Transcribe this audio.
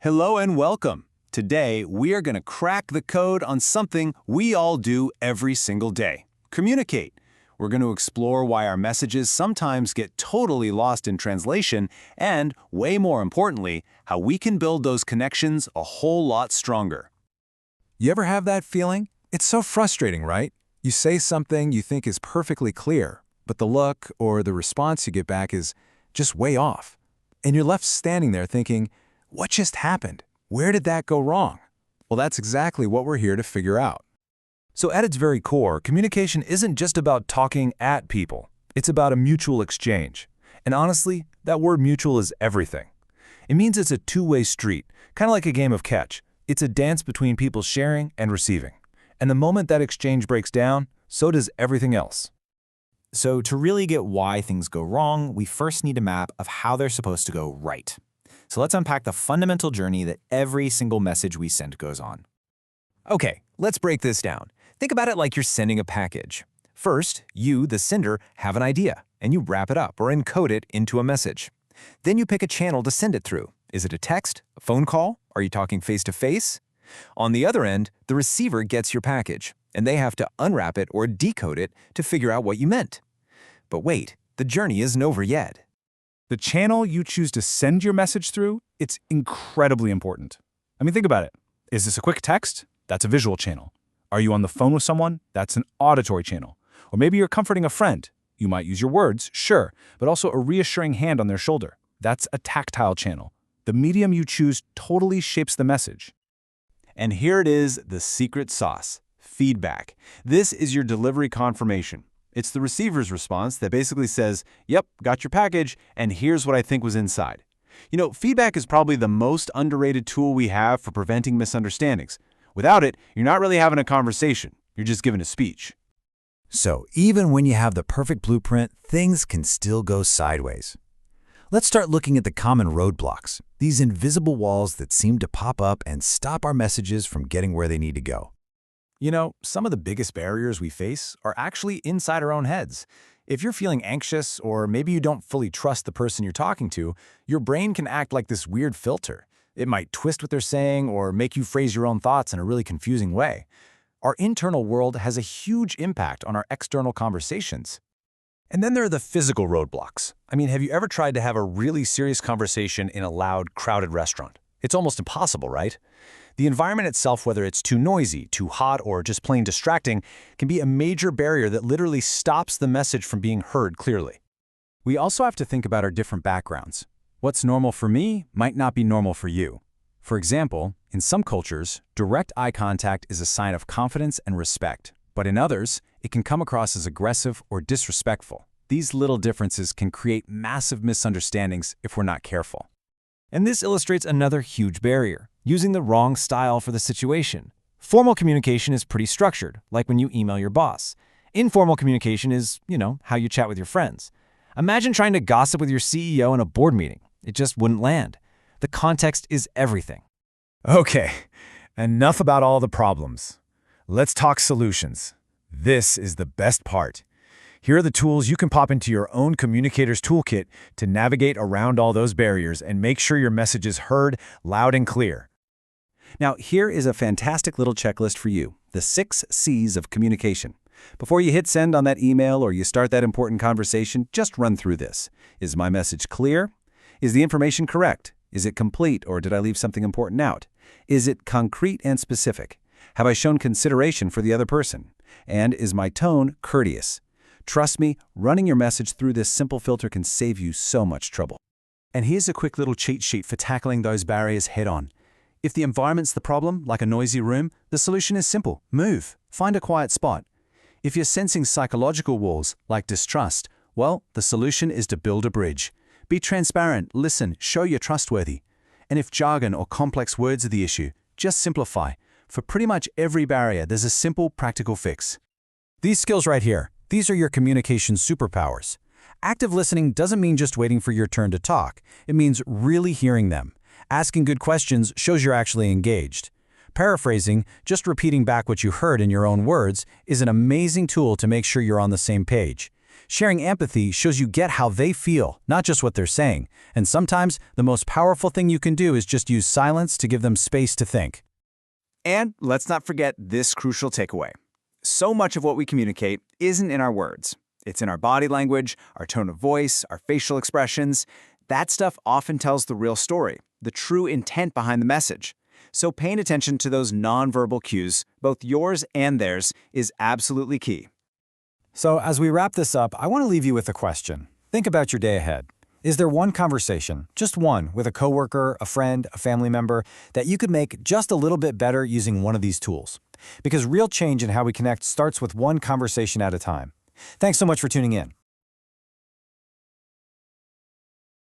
Hello and welcome. Today, we are going to crack the code on something we all do every single day. Communicate. We're going to explore why our messages sometimes get totally lost in translation and, way more importantly, how we can build those connections a whole lot stronger. You ever have that feeling? It's so frustrating, right? You say something you think is perfectly clear, but the look or the response you get back is just way off. And you're left standing there thinking, what just happened? Where did that go wrong? Well, that's exactly what we're here to figure out. So at its very core, communication isn't just about talking at people. It's about a mutual exchange. And honestly, that word mutual is everything. It means it's a two-way street, kind of like a game of catch. It's a dance between people sharing and receiving. And the moment that exchange breaks down, so does everything else. So to really get why things go wrong, we first need a map of how they're supposed to go right. So let's unpack the fundamental journey that every single message we send goes on. Okay, let's break this down. Think about it like you're sending a package. First, you, the sender, have an idea, and you wrap it up or encode it into a message. Then you pick a channel to send it through. Is it a text? A phone call? Are you talking face-to-face? On the other end, the receiver gets your package, and they have to unwrap it or decode it to figure out what you meant. But wait, the journey isn't over yet. The channel you choose to send your message through, it's incredibly important. I mean, think about it. Is this a quick text? That's a visual channel. Are you on the phone with someone? That's an auditory channel. Or maybe you're comforting a friend. You might use your words, sure, but also a reassuring hand on their shoulder. That's a tactile channel. The medium you choose totally shapes the message. And here it is, the secret sauce: feedback. This is your delivery confirmation. It's the receiver's response that basically says, yep, got your package, and here's what I think was inside. You know, feedback is probably the most underrated tool we have for preventing misunderstandings. Without it, you're not really having a conversation. You're just giving a speech. So even when you have the perfect blueprint, things can still go sideways. Let's start looking at the common roadblocks, these invisible walls that seem to pop up and stop our messages from getting where they need to go. You know, some of the biggest barriers we face are actually inside our own heads. If you're feeling anxious, or maybe you don't fully trust the person you're talking to, your brain can act like this weird filter. It might twist what they're saying or make you phrase your own thoughts in a really confusing way. Our internal world has a huge impact on our external conversations. And then there are the physical roadblocks. I mean, have you ever tried to have a really serious conversation in a loud, crowded restaurant? It's almost impossible, right? The environment itself, whether it's too noisy, too hot, or just plain distracting, can be a major barrier that literally stops the message from being heard clearly. We also have to think about our different backgrounds. What's normal for me might not be normal for you. For example, in some cultures, direct eye contact is a sign of confidence and respect, but in others, it can come across as aggressive or disrespectful. These little differences can create massive misunderstandings if we're not careful. And this illustrates another huge barrier: using the wrong style for the situation. Formal communication is pretty structured, like when you email your boss. Informal communication is, how you chat with your friends. Imagine trying to gossip with your CEO in a board meeting. It just wouldn't land. The context is everything. Okay, enough about all the problems. Let's talk solutions. This is the best part. Here are the tools you can pop into your own communicator's toolkit to navigate around all those barriers and make sure your message is heard loud and clear. Now, here is a fantastic little checklist for you: the 6 C's of communication. Before you hit send on that email or you start that important conversation, just run through this. Is my message clear? Is the information correct? Is it complete, or did I leave something important out? Is it concrete and specific? Have I shown consideration for the other person? And is my tone courteous? Trust me, running your message through this simple filter can save you so much trouble. And here's a quick little cheat sheet for tackling those barriers head-on. If the environment's the problem, like a noisy room, the solution is simple: move, find a quiet spot. If you're sensing psychological walls, like distrust, well, the solution is to build a bridge. Be transparent, listen, show you're trustworthy. And if jargon or complex words are the issue, just simplify. For pretty much every barrier, there's a simple, practical fix. These skills right here, these are your communication superpowers. Active listening doesn't mean just waiting for your turn to talk. It means really hearing them. Asking good questions shows you're actually engaged. Paraphrasing, just repeating back what you heard in your own words, is an amazing tool to make sure you're on the same page. Sharing empathy shows you get how they feel, not just what they're saying. And sometimes the most powerful thing you can do is just use silence to give them space to think. And let's not forget this crucial takeaway. So much of what we communicate isn't in our words. It's in our body language, our tone of voice, our facial expressions. That stuff often tells the real story, the true intent behind the message. So paying attention to those nonverbal cues, both yours and theirs, is absolutely key. So as we wrap this up, I want to leave you with a question. Think about your day ahead. Is there one conversation, just one, with a coworker, a friend, a family member, that you could make just a little bit better using one of these tools? Because real change in how we connect starts with one conversation at a time. Thanks so much for tuning in.